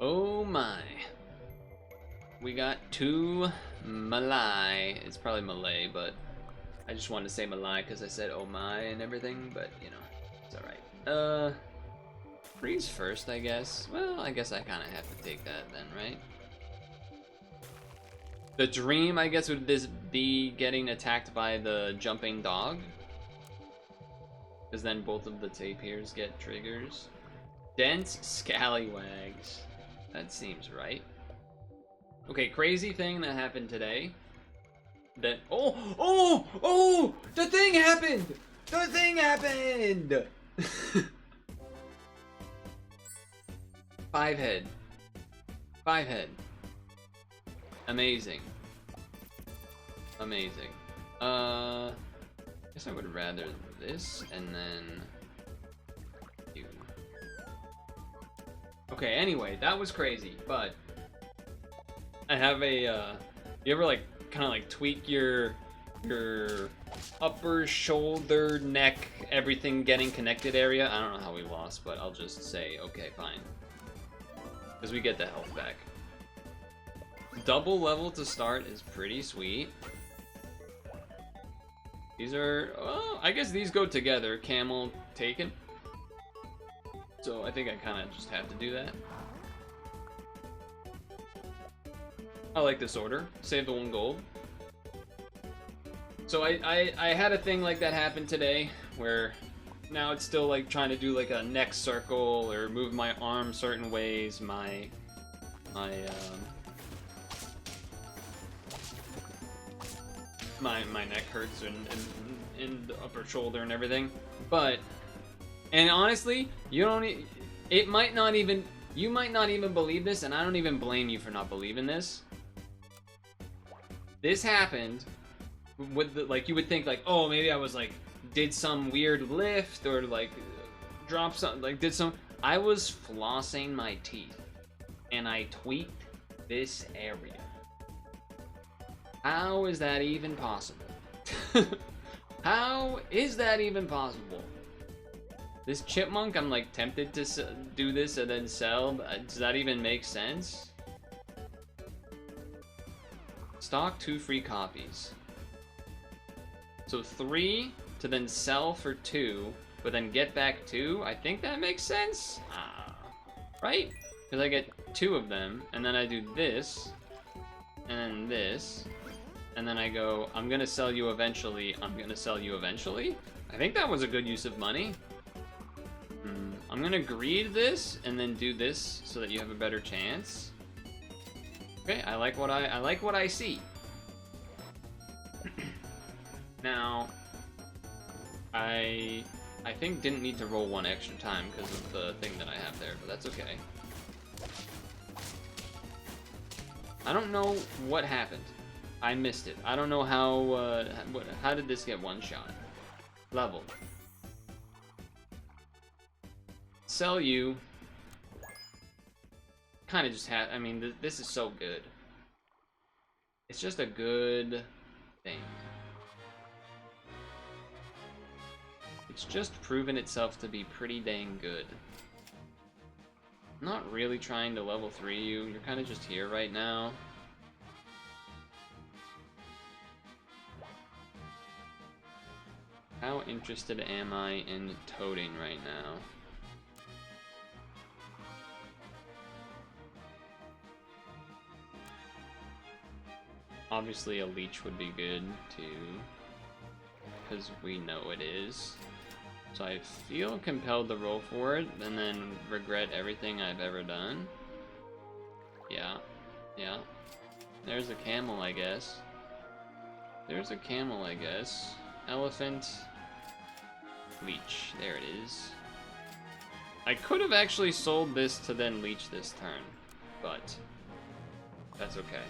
Oh my. We got two Malay. It's probably Malay, but I just wanted to say Malay because I said oh my and everything, but you know, it's alright. Freeze first, I guess. Well, I guess I kind of have to take that then, right? The dream, I guess, would this be getting attacked by the jumping dog? Because then both of the tapirs get triggers. Dense scallywags. That seems right. Okay, crazy thing that happened today. That oh! The thing happened! The thing happened! 5 head. 5 head. Amazing. Amazing. I guess I would rather this and then you. Okay, anyway, that was crazy, but I have a you ever like kind of like tweak your upper shoulder, neck, everything getting connected area? I don't know how we lost, but I'll just say okay, fine. Because we get the health back. Double level to start is pretty sweet. These are, well, I guess these go together. Camel taken. So I think I kind of just have to do that. I like this order. Save the 1 gold. So I had a thing like that happen today where now it's still like trying to do like a neck circle or move my arm certain ways. My neck hurts and the upper shoulder and everything. And honestly, you might not even believe this, and I don't even blame you for not believing this. This happened with like you would think like, oh, maybe I was like did some weird lift or like dropped something, like did some. I was flossing my teeth and I tweaked this area. How is that even possible? How is that even possible? This chipmunk, I'm like tempted to do this and then sell. Does that even make sense? Stock 2 free copies. So 3 to then sell for 2, but then get back 2. I think that makes sense. Right? Because I get 2 of them, and then I do this, and then this, and then I go, I'm gonna sell you eventually, I'm gonna sell you eventually? I think that was a good use of money. I'm gonna greed this, and then do this, so that you have a better chance. Okay, I like what I see. Now, I think didn't need to roll 1 extra time because of the thing that I have there, but that's okay. I don't know what happened. I missed it. I don't know how did this get 1 shot? Level. Sell you. Kind of just had. I mean, this is so good. It's just a good thing. It's just proven itself to be pretty dang good. I'm not really trying to level 3 you. You're kind of just here right now. How interested am I in toting right now? Obviously a leech would be good too, because we know it is. So I feel compelled to roll for it and then regret everything I've ever done. Yeah. There's a camel, I guess. Elephant. Leech. There it is. I could have actually sold this to then leech this turn, but that's okay.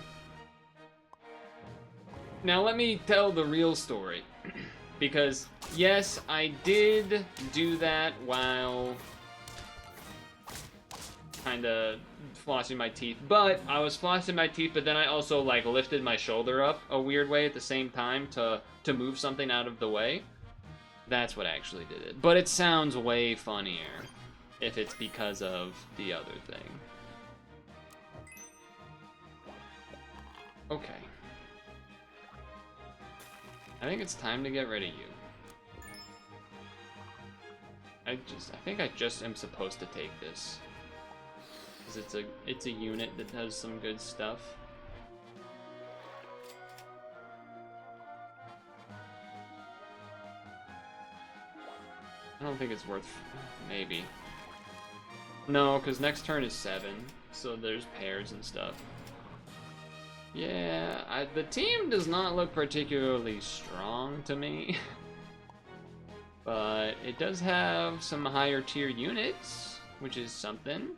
Now let me tell the real story. Because, yes, I did do that while kind of flossing my teeth. But I was flossing my teeth, but then I also, like, lifted my shoulder up a weird way at the same time to move something out of the way. That's what actually did it. But it sounds way funnier if it's because of the other thing. Okay. I think it's time to get rid of you. I think I just am supposed to take this. Because it's a unit that does some good stuff. I don't think it's worth... maybe. No, because next turn is 7, so there's pairs and stuff. Yeah, the team does not look particularly strong to me. But it does have some higher tier units, which is something.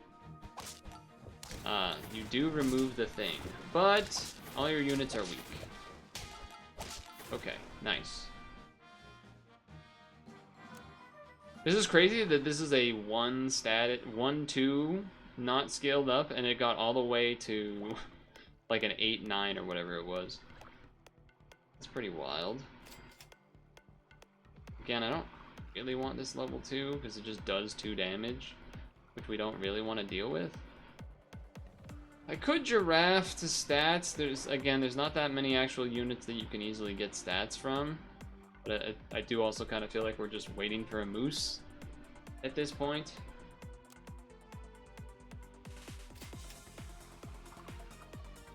You do remove the thing, but all your units are weak. Okay, nice. This is crazy that this is a 1-2 not scaled up, and it got all the way to like an 8-9 or whatever it was. It's pretty wild. Again, I don't really want this level 2 because it just does 2 damage, which we don't really want to deal with. I could giraffe to stats. There's not that many actual units that you can easily get stats from. But I do also kind of feel like we're just waiting for a moose at this point.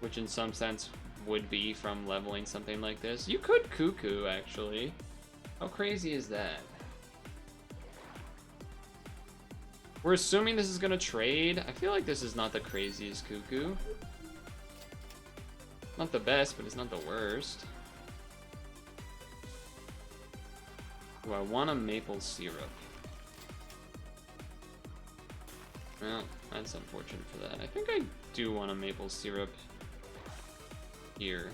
Which in some sense would be from leveling something like this. You could cuckoo, actually. How crazy is that? We're assuming this is gonna trade. I feel like this is not the craziest cuckoo. Not the best, but it's not the worst. Do I want a maple syrup? Well, that's unfortunate for that. I think I do want a maple syrup here.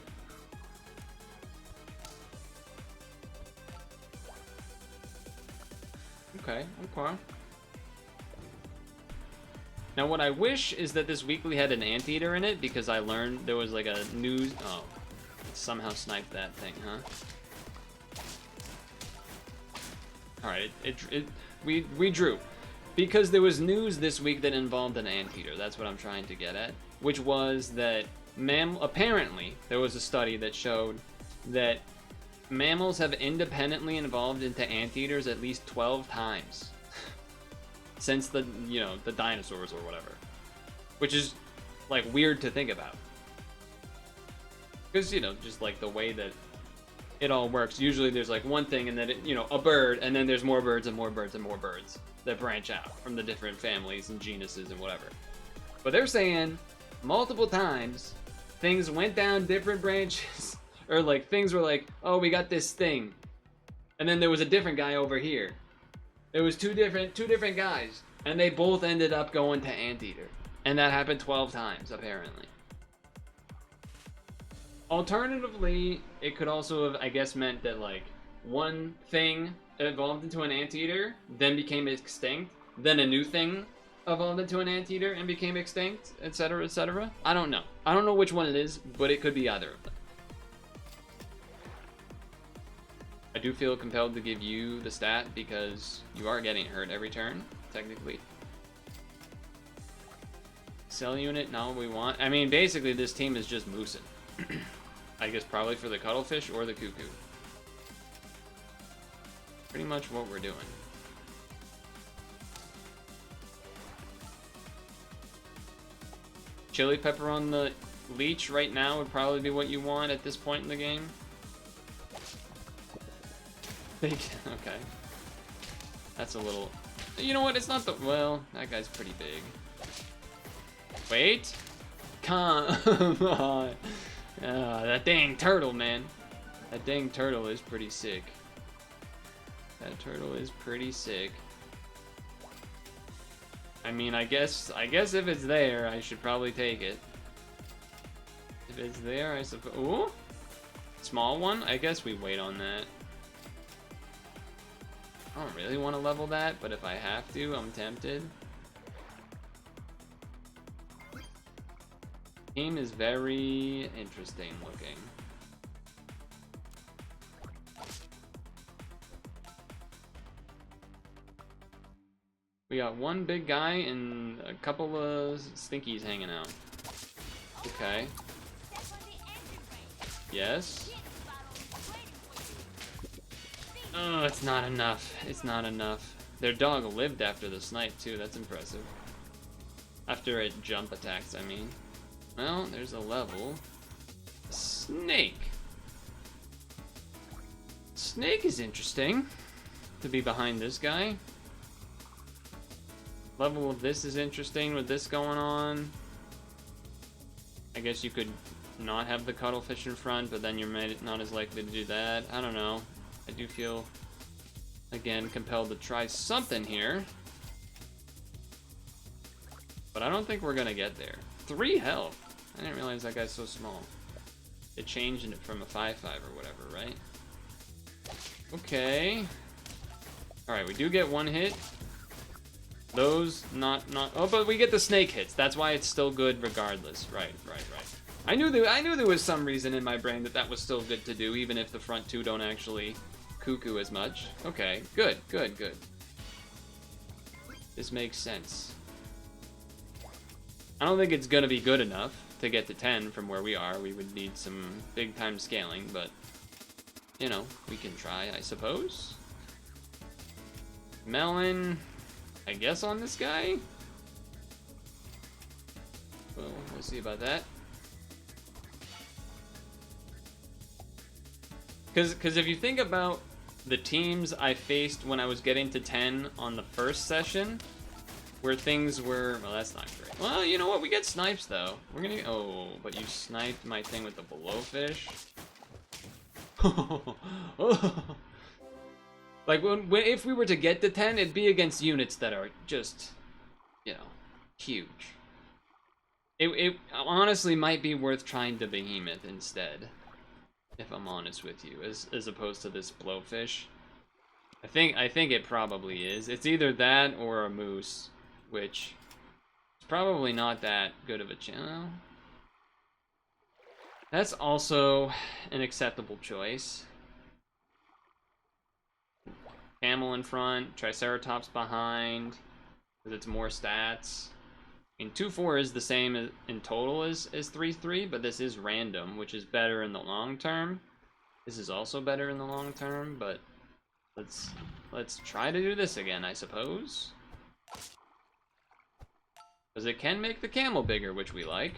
Okay, okay. Now what I wish is that this weekly had an anteater in it, because I learned there was like a news... Oh, somehow sniped that thing, huh? Alright, we drew. Because there was news this week that involved an anteater. That's what I'm trying to get at. Which was that apparently there was a study that showed that mammals have independently evolved into anteaters at least 12 times. Since the dinosaurs or whatever. Which is, like, weird to think about. Because, just like the way that it all works. Usually there's like one thing and then, a bird, and then there's more birds and more birds and more birds that branch out from the different families and genuses and whatever. But they're saying multiple times things went down different branches. Or like things were like, oh, we got this thing. And then there was a different guy over here. It was two different guys, and they both ended up going to anteater, and that happened 12 times apparently. Alternatively, it could also have, I guess, meant that like one thing evolved into an anteater, then became extinct, then a new thing evolved into an anteater and became extinct, etc., etc. I don't know. I don't know which one it is, but it could be either of them. I do feel compelled to give you the stat because you are getting hurt every turn, technically. Cell unit, not what we want. I mean, basically this team is just moosing. I guess probably for the cuttlefish or the cuckoo. Pretty much what we're doing. Chili pepper on the leech right now would probably be what you want at this point in the game. Okay. That's a little... You know what? It's not the... Well, that guy's pretty big. Wait. Come on. That dang turtle, man. That dang turtle is pretty sick. That turtle is pretty sick. I mean, I guess if it's there, I should probably take it. If it's there, I suppose... Ooh! Small one? I guess we wait on that. I don't really want to level that, but if I have to, I'm tempted. Game is very interesting looking. We got one big guy and a couple of stinkies hanging out. Okay. Yes. Oh, it's not enough. It's not enough. Their dog lived after the snipe, too. That's impressive. After it jump attacks, I mean. Well, there's a level. Snake. Snake is interesting to be behind this guy. Level of this is interesting with this going on. I guess you could not have the cuttlefish in front, but then you're not as likely to do that. I don't know. I do feel, again, compelled to try something here. But I don't think we're gonna get there. 3 health. I didn't realize that guy's so small. It changed it from a 5-5 or whatever, right? Okay. Alright, we do get 1 hit. Those, not... Oh, but we get the snake hits. That's why it's still good regardless. Right. I knew there was some reason in my brain that was still good to do, even if the front 2 don't actually cuckoo as much. Okay, good. This makes sense. I don't think it's gonna be good enough to get to 10 from where we are. We would need some big time scaling, but you know, we can try, I suppose. Melon, I guess, on this guy? Well, we'll see about that. Because if you think about the teams I faced when I was getting to 10 on the first session, where things were... Well, that's not great. Well, you know what? We get snipes, though. We're gonna... Oh, but you sniped my thing with the blowfish. Like, if we were to get to 10, it'd be against units that are just, you know, huge. It honestly might be worth trying the behemoth instead, if I'm honest with you, as opposed to this blowfish. I think it probably is. It's either that or a moose, which is probably not that good of a channel. That's also an acceptable choice. Camel in front, Triceratops behind, because it's more stats. I mean, 2-4 is the same in total as 3-3, but this is random, which is better in the long term. This is also better in the long term, but let's try to do this again, I suppose. Because it can make the camel bigger, which we like.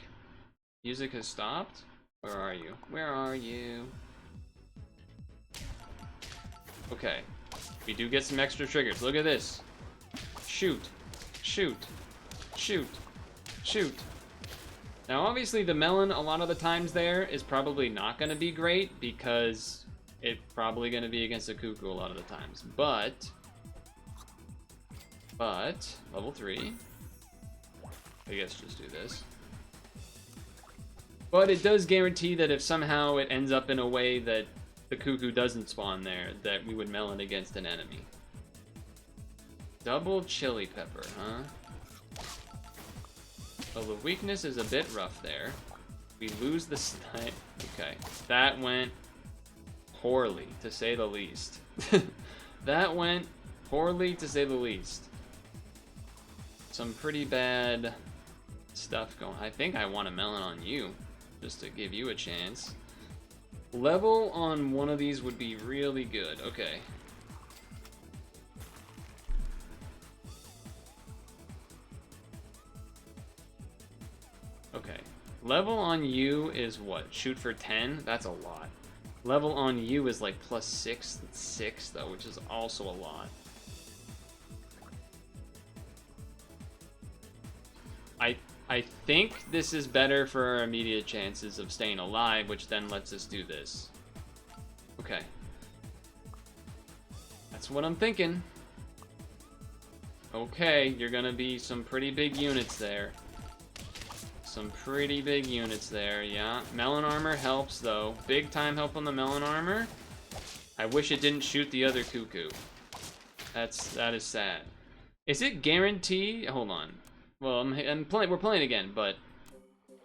Music has stopped. Where are you? Where are you? Okay. We do get some extra triggers. Look at this. Shoot. Shoot. Shoot. Shoot. Now, obviously, the melon, a lot of the times there, is probably not going to be great, because it's probably going to be against a cuckoo a lot of the times. But, level 3. I guess just do this. But it does guarantee that if somehow it ends up in a way that the cuckoo doesn't spawn there, that we would melon against an enemy. Double chili pepper, huh? Well, the weakness is a bit rough there. We lose the snipe. Okay, that went poorly, to say the least. That went poorly, to say the least. Some pretty bad stuff going. I think I want a melon on you, just to give you a chance. Level on one of these would be really good. Okay. Okay. Level on you is what? Shoot for 10? That's a lot. Level on you is like +6. That's 6 though, which is also a lot. I think this is better for our immediate chances of staying alive, which then lets us do this. Okay. That's what I'm thinking. Okay, you're gonna be some pretty big units there. Some pretty big units there, yeah. Melon armor helps, though. Big time help on the melon armor. I wish it didn't shoot the other cuckoo. That is sad. Is it guaranteed? Hold on. Well, we're playing again, but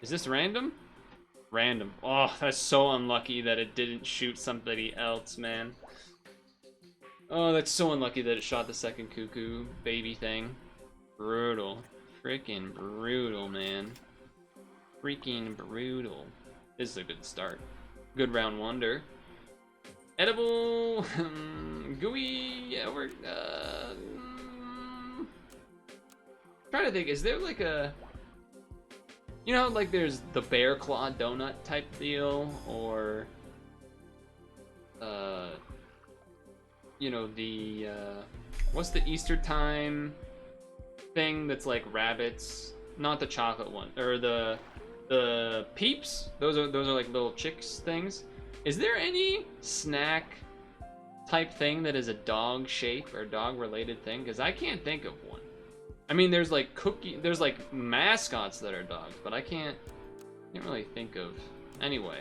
is this random? Random. Oh, that's so unlucky that it didn't shoot somebody else, man. Oh, that's so unlucky that it shot the second cuckoo baby thing. Brutal. Freaking brutal, man. Freaking brutal. This is a good start. Good round wonder. Edible, gooey, yeah, we're, trying to think, is there like a, you know, like there's the bear claw donut type deal, or, you know, the, what's the Easter time thing that's like rabbits, not the chocolate one, or the peeps, those are like little chicks things. Is there any snack type thing that is a dog shape or dog related thing? Because I can't think of one. I mean, there's like there's like mascots that are dogs, but I can't really think of. Anyway,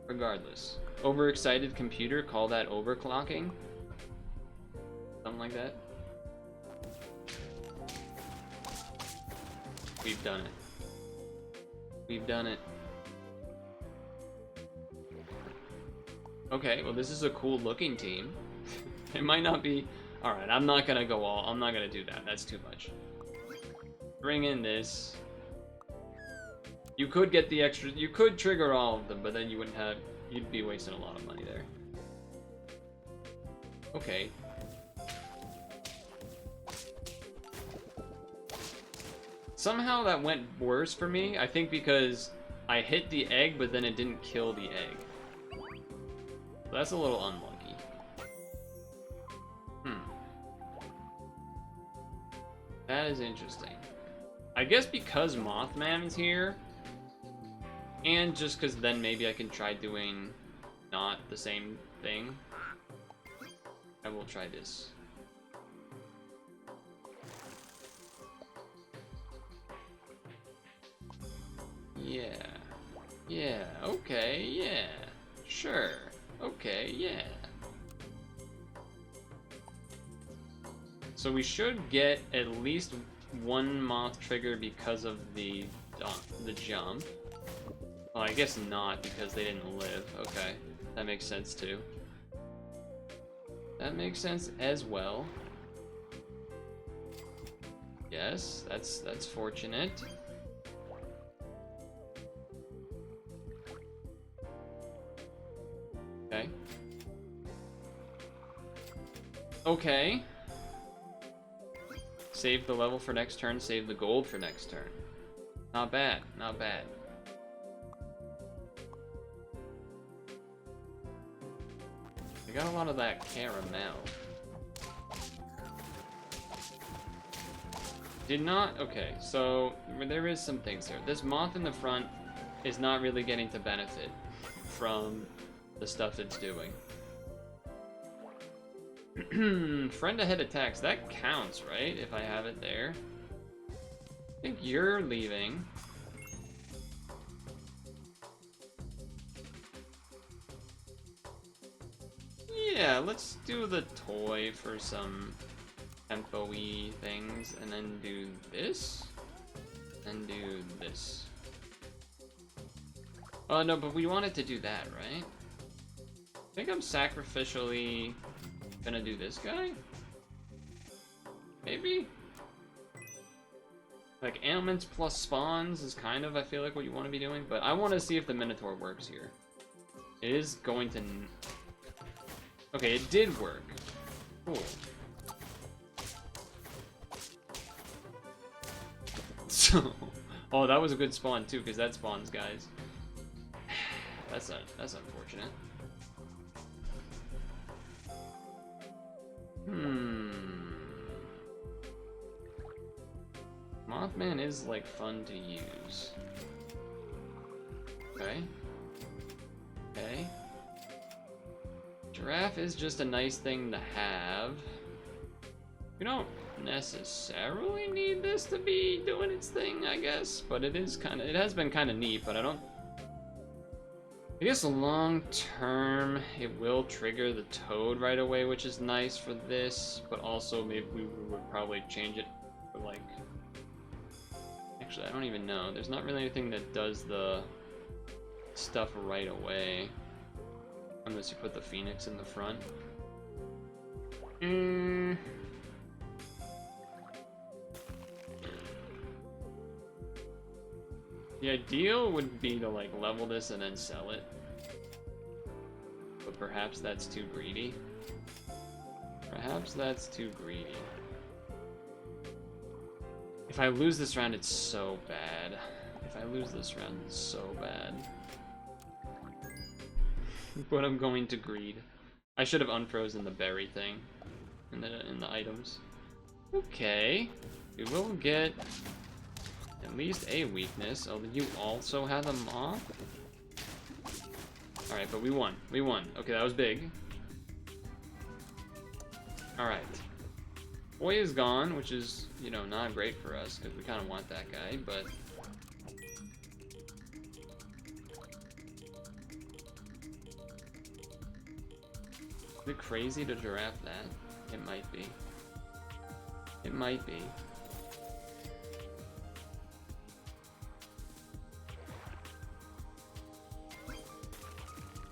regardless, overexcited computer, call that overclocking, something like that. We've done it. We've done it. Okay, well this is a cool looking team. It might not be... Alright, I'm not gonna do that. That's too much. Bring in this. You could get the extra... You could trigger all of them, but then you wouldn't have... You'd be wasting a lot of money there. Okay. Somehow that went worse for me. I think because I hit the egg, but then it didn't kill the egg. That's a little unlucky. That is interesting. I guess because Mothman is here, and just because then maybe I can try doing not the same thing, I will try this. Yeah. Yeah, okay, yeah. Sure. Okay, yeah. So we should get at least one moth trigger because of the jump. Well, I guess not because they didn't live. Okay, that makes sense too. That makes sense as well. Yes, that's fortunate. Okay. Okay. Save the level for next turn, save the gold for next turn. Not bad, not bad. I got a lot of that caramel. Did not? Okay, so there is some things here. This moth in the front is not really getting to benefit from the stuff it's doing. Friend ahead attacks, that counts, right? If I have it there. I think you're leaving. Yeah, let's do the toy for some tempo-y things, and then do this, and do this. Oh no, but we wanted to do that, right? I think I'm sacrificially gonna do this guy? Maybe? Like, ailments plus spawns is kind of, I feel like, what you want to be doing, but I want to see if the Minotaur works here. It is going to... Okay, it did work. Cool. So... Oh, that was a good spawn, too, because that spawns guys. That's unfortunate. Mothman is, like, fun to use. Okay. Okay. Giraffe is just a nice thing to have. We don't necessarily need this to be doing its thing, I guess, but it is kind of, it has been kind of neat, but I guess long term it will trigger the toad right away, which is nice for this, but also maybe we would probably change it for, like, actually I don't even know, there's not really anything that does the stuff right away unless you put the phoenix in the front. The ideal would be to like level this and then sell it. But perhaps that's too greedy. Perhaps that's too greedy. If I lose this round, it's so bad. If I lose this round, it's so bad. But I'm going to greed. I should have unfrozen the berry thing in the items. Okay, we will get at least a weakness. Oh, you also have them off? Alright, but we won. We won. Okay, that was big. Alright. Boy is gone, which is, you know, not great for us, because we kind of want that guy, but... Is it crazy to giraffe that? It might be. It might be.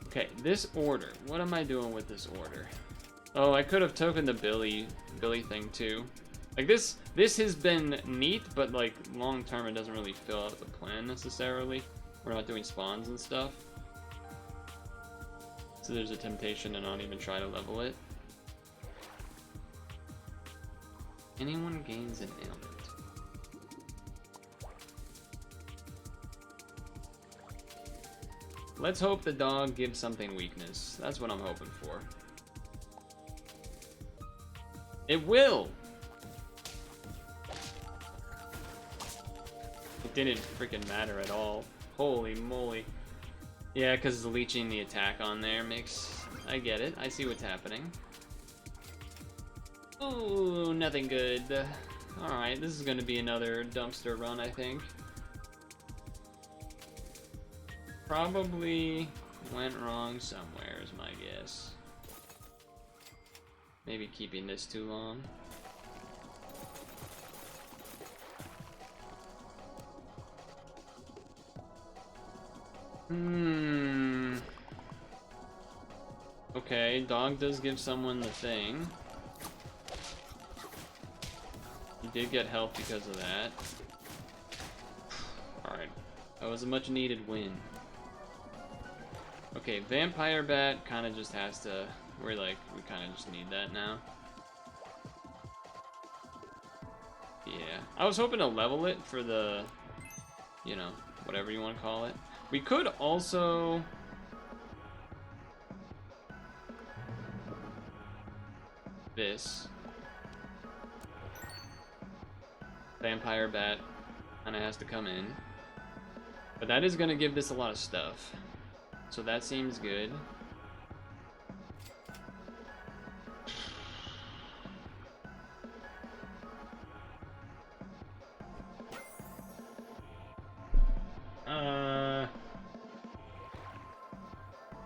Okay, this order. What am I doing with this order? Oh, I could have taken the Billy thing too. Like this has been neat, but like long term it doesn't really fill out the plan necessarily. We're not doing spawns and stuff. So there's a temptation to not even try to level it. Anyone gains an ailment. Let's hope the dog gives something weakness. That's what I'm hoping for. It will! It didn't freaking matter at all. Holy moly. Yeah, because leeching the attack on there makes... I get it. I see what's happening. Ooh, nothing good. Alright, this is going to be another dumpster run, I think. Probably went wrong somewhere, is my guess. Maybe keeping this too long. Okay, dog does give someone the thing. He did get help because of that. Alright, that was a much needed win. Okay, vampire bat kind of just has to... we kind of just need that now. Yeah, I was hoping to level it for the, you know, whatever you want to call it. We could also... this. Vampire bat kind of has to come in. But that is going to give this a lot of stuff. So that seems good.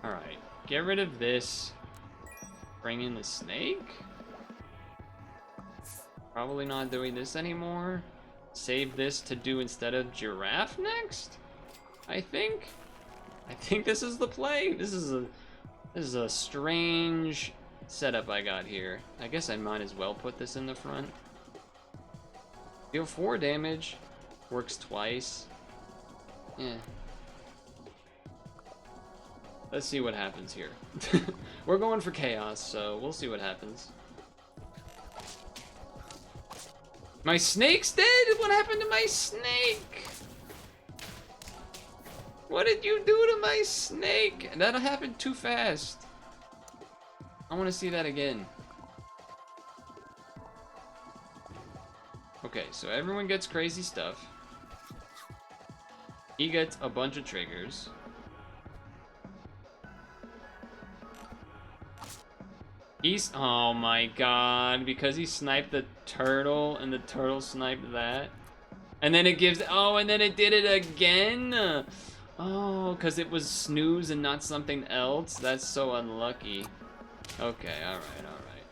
Alright. Get rid of this. Bring in the snake? Probably not doing this anymore. Save this to do instead of giraffe next? I think this is the play. This is a strange setup I got here. I guess I might as well put this in the front. Deal 4 damage. Works twice. Yeah. Let's see what happens here. We're going for chaos, so we'll see what happens. My snake's dead? What happened to my snake? What did you do to my snake? That happened too fast. I want to see that again. Okay, so everyone gets crazy stuff. He gets a bunch of triggers. Oh my god, because he sniped the turtle and the turtle sniped that. And then it gives, oh, and then it did it again? Oh, because it was snooze and not something else? That's so unlucky. Okay, alright, alright.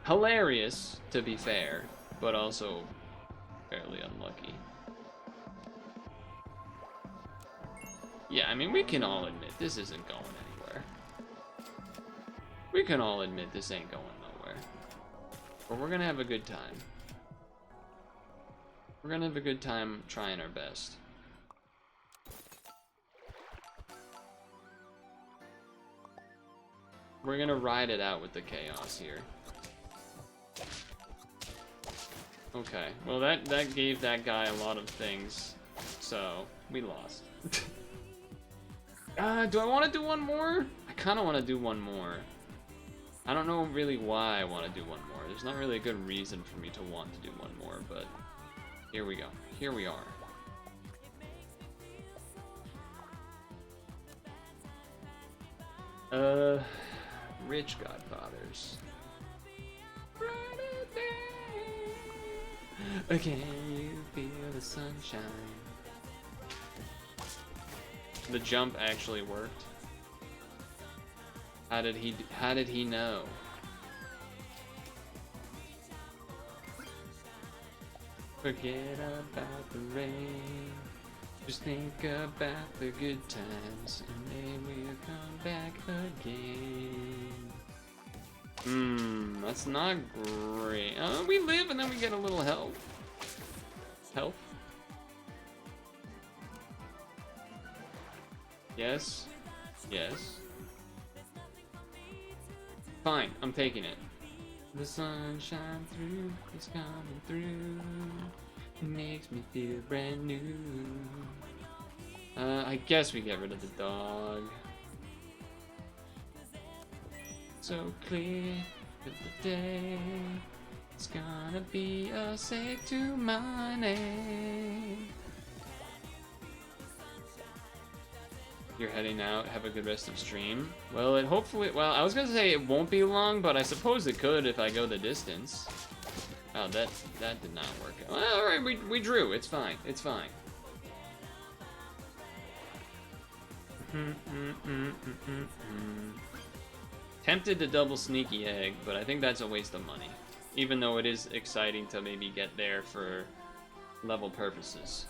Hilarious, to be fair, but also fairly unlucky. Yeah, I mean, we can all admit this isn't going anywhere. We can all admit this ain't going nowhere. But we're gonna have a good time. We're gonna have a good time trying our best. We're gonna ride it out with the chaos here. Okay, well that gave that guy a lot of things, so we lost. Do I want to do one more? I kind of want to do one more. I don't know really why I want to do one more. There's not really a good reason for me to want to do one more, but here we go. Here we are. Rich Godfathers. Can you feel the sunshine? The jump actually worked. How did he know? Forget about the rain. Just think about the good times, and they will come back again. That's not great. We live and then we get a little help. Health? Yes. Yes. Fine, I'm taking it. The sun shines through, it's coming through. It makes me feel brand new. I guess we get rid of the dog. So clear that the day it's gonna be a save to my name. You're heading out. Have a good rest of stream. Well, it hopefully. Well, I was gonna say it won't be long, but I suppose it could if I go the distance. Oh, that did not work. Well, all right, we drew. It's fine. It's fine. Tempted to double sneaky egg, but I think that's a waste of money. Even though it is exciting to maybe get there for level purposes.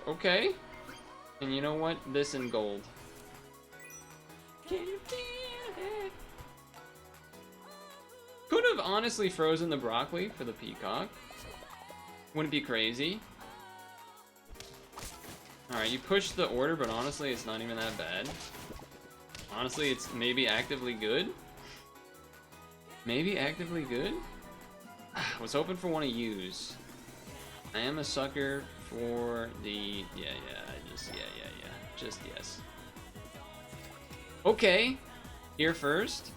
Okay. And you know what? This in gold. Can you feel it? Could have honestly frozen the broccoli for the peacock. Wouldn't be crazy. Alright, you pushed the order, but honestly, it's not even that bad. Honestly, it's maybe actively good. Maybe actively good? I was hoping for one to use. I am a sucker for the... Yeah, just yes. Okay. Here first.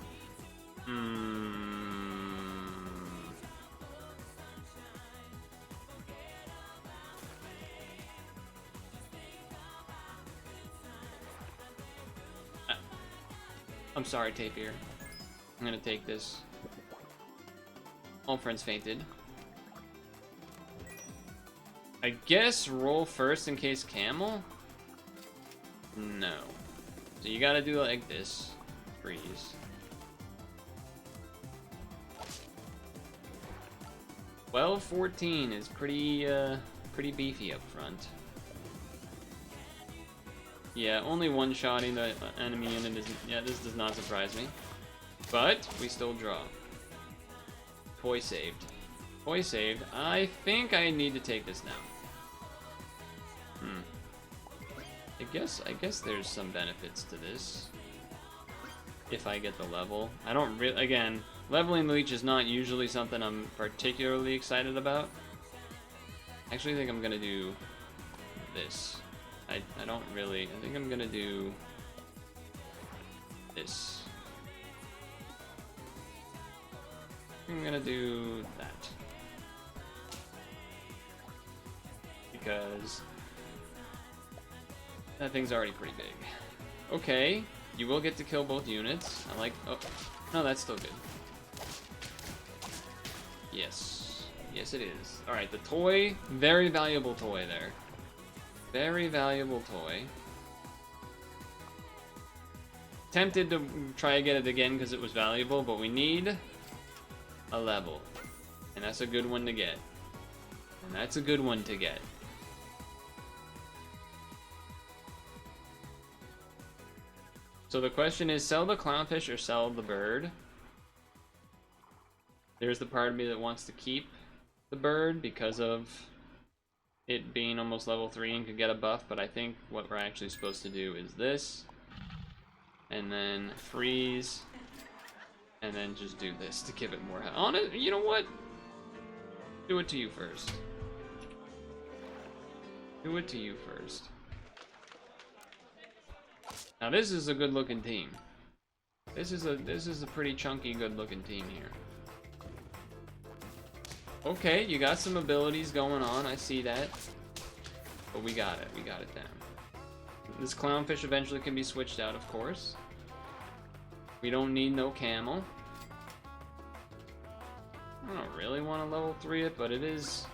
I'm sorry, Tapir. I'm gonna take this. All friends fainted. I guess roll first in case camel? No. So you gotta do like this. Freeze. 12-14 is pretty beefy up front. Yeah, only one-shotting the enemy unit is... Yeah, this does not surprise me. But we still draw. Toy saved. Toy saved. I think I need to take this now. I guess there's some benefits to this. If I get the level. I don't really... Again, leveling the leech is not usually something I'm particularly excited about. I actually think I'm gonna do this. I don't really... I think I'm gonna do this. I think I'm gonna do that. Because that thing's already pretty big. Okay, you will get to kill both units. I like... Oh, no, that's still good. Yes. Yes, it is. Alright, the toy. Very valuable toy there. Very valuable toy. Tempted to try to get it again because it was valuable, but we need a level. And that's a good one to get. And that's a good one to get. So the question is, sell the clownfish or sell the bird? There's the part of me that wants to keep the bird because of it being almost level 3 and could get a buff, but I think what we're actually supposed to do is this, and then freeze, and then just do this to give it more health. On it, you know what? Do it to you first. Do it to you first. Now this is a good looking team. This is a pretty chunky good looking team here. Okay, you got some abilities going on, I see that. But we got it down. This clownfish eventually can be switched out, of course. We don't need no camel. I don't really want to level 3 it, but there is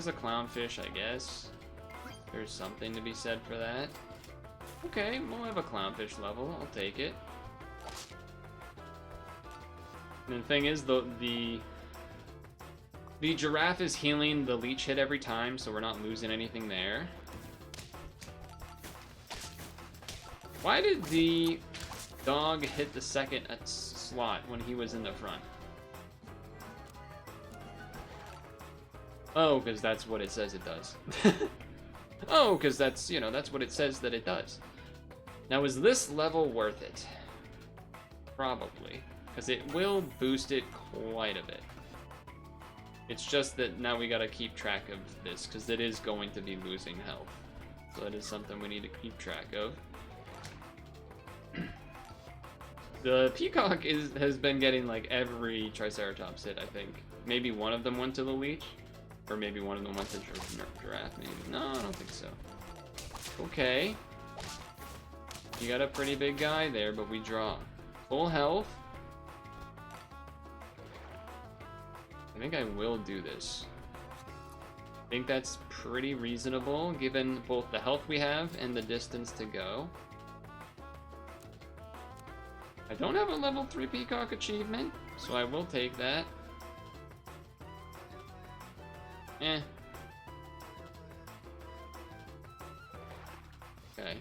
a clownfish, I guess. There's something to be said for that. Okay, we'll have a clownfish level, I'll take it. And the thing is, the giraffe is healing the leech hit every time, so we're not losing anything there. Why did the dog hit the second slot when he was in the front? Oh, because that's what it says it does. Oh, because that's, you know, that's what it says that it does. Now, is this level worth it? Probably, because it will boost it quite a bit. It's just that now we gotta keep track of this, because it is going to be losing health. So that is something we need to keep track of. The peacock has been getting like every Triceratops hit, I think. Maybe one of them went to the leech, or maybe one of them went to giraffe, maybe. No, I don't think so. Okay. You got a pretty big guy there, but we draw. Full health. I think I will do this. I think that's pretty reasonable, given both the health we have and the distance to go. I don't have a level 3 peacock achievement, so I will take that. Okay.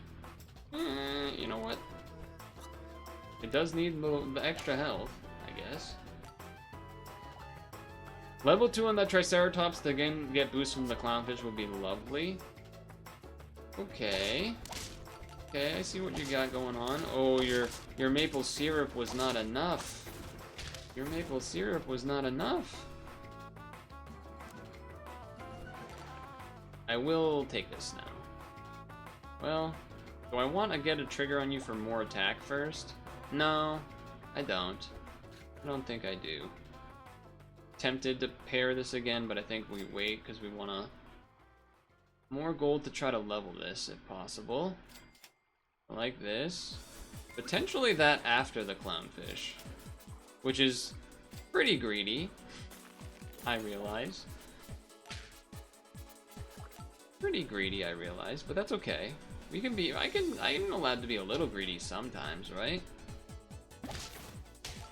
You know what? It does need the extra health, I guess. Level 2 on that Triceratops to again get boost from the clownfish would be lovely. Okay. Okay, I see what you got going on. Oh, your maple syrup was not enough. Your maple syrup was not enough. I will take this now. Well, do I want to get a trigger on you for more attack first? No, I don't. I don't think I do. Tempted to pair this again, but I think we wait because we want to more gold to try to level this if possible. Like this. Potentially that after the clownfish, which is pretty greedy, I realize. Pretty greedy, I realize, but that's okay. We can be, I'm allowed to be a little greedy sometimes, right?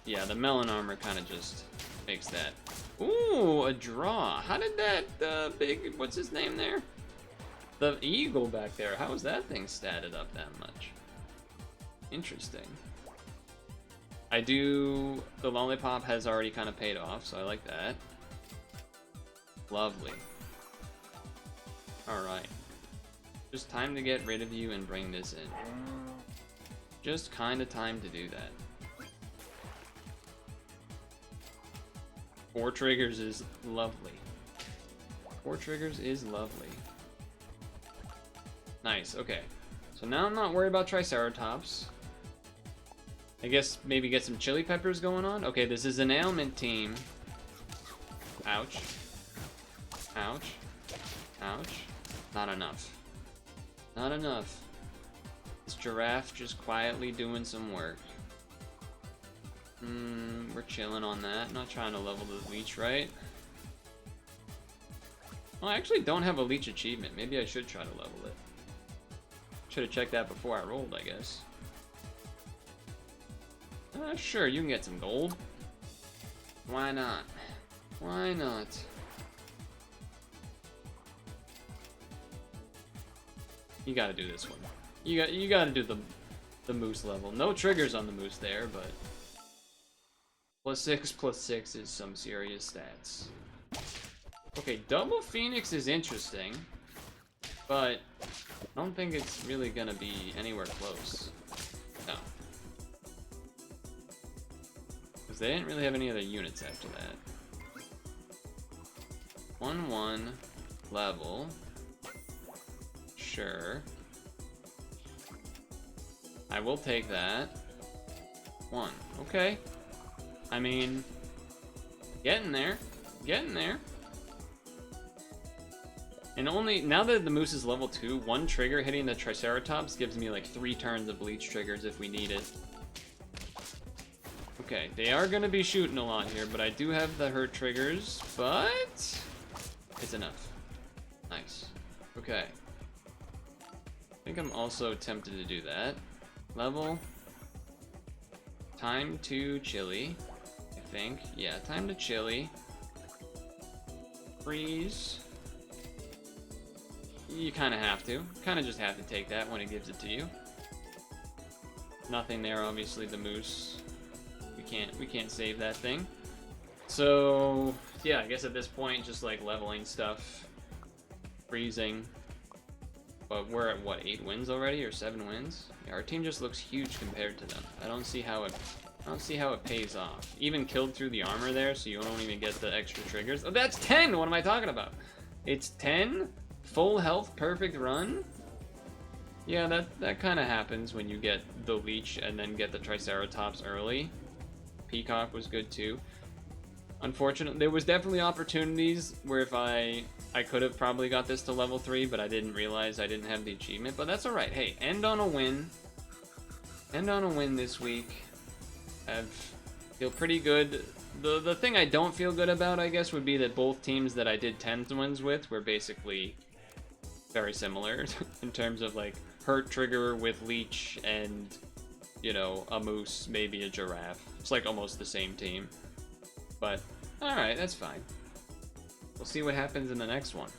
Yeah, the melon armor kind of just makes that. Ooh, a draw. How did that big, what's his name there? The eagle back there, how is that thing statted up that much? Interesting. The lollipop has already kind of paid off, so I like that. Lovely. Alright. Just time to get rid of you and bring this in. Just kind of time to do that. 4 triggers is lovely. 4 triggers is lovely. Nice, okay. So now I'm not worried about Triceratops. I guess maybe get some chili peppers going on. Okay, this is an ailment team. Ouch. Ouch. Ouch. Not enough. Not enough. This giraffe just quietly doing some work. We're chilling on that. Not trying to level the leech, right? Well, I actually don't have a leech achievement. Maybe I should try to level it. Should have checked that before I rolled, I guess. Sure, you can get some gold. Why not? Why not? You gotta do this one. You gotta do the moose level. No triggers on the moose there, but +6/+6 is some serious stats. Okay, double Phoenix is interesting, but I don't think it's really gonna be anywhere close. No. Because they didn't really have any other units after that. 1/1 level. Sure. I will take that. 1. Okay. I mean, getting there. Getting there. And only, now that the moose is level 2, 1 trigger hitting the Triceratops gives me like 3 turns of leech triggers if we need it. Okay, they are gonna be shooting a lot here, but I do have the hurt triggers, but it's enough. Nice. Okay. I think I'm also tempted to do that. Level. Time to chili, I think. Yeah, time to chili. Freeze. You kind of have to. Kind of just have to take that when it gives it to you. Nothing there, obviously. The moose. We can't save that thing. So yeah, I guess at this point, just like leveling stuff, freezing. But we're at what, 8 wins already or 7 wins? Yeah, our team just looks huge compared to them. I don't see how it pays off. Even killed through the armor there, so you don't even get the extra triggers. Oh, that's 10. What am I talking about? It's 10. Full health, perfect run? Yeah, that kind of happens when you get the leech and then get the Triceratops early. Peacock was good too. Unfortunately, there was definitely opportunities where if I could have probably got this to level 3, but I didn't realize I didn't have the achievement, but that's alright. Hey, end on a win. End on a win this week. I feel pretty good. The thing I don't feel good about, I guess, would be that both teams that I did 10 wins with were basically very similar in terms of like hurt trigger with leech and, you know, a moose, maybe a giraffe. It's like almost the same team. But alright, that's fine. We'll see what happens in the next one.